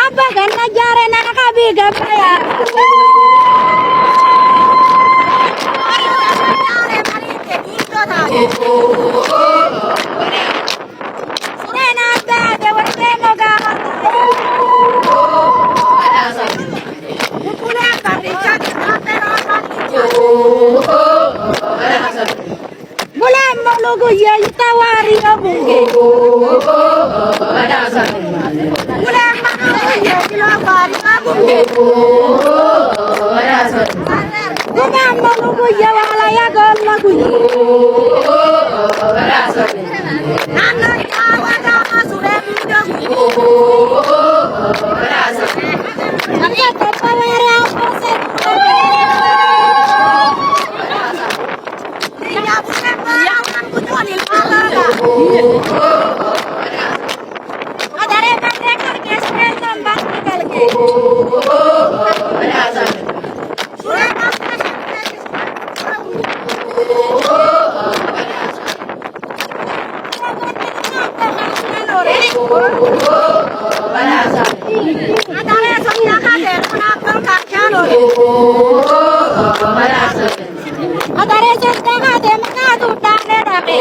Apa ganna jare na kabi gapaya. Mulai malugu ya tawari abunge. Mulai malugu ya tawari abunge. Mulai malugu ya wala ya gol lagu. Nana tawa tawa sure bido. Kami tapawara apose. Adare katre karke station bas nikal ke adare samya ka de na kal ka chalo adare chesta ka de maka dutta ne dabe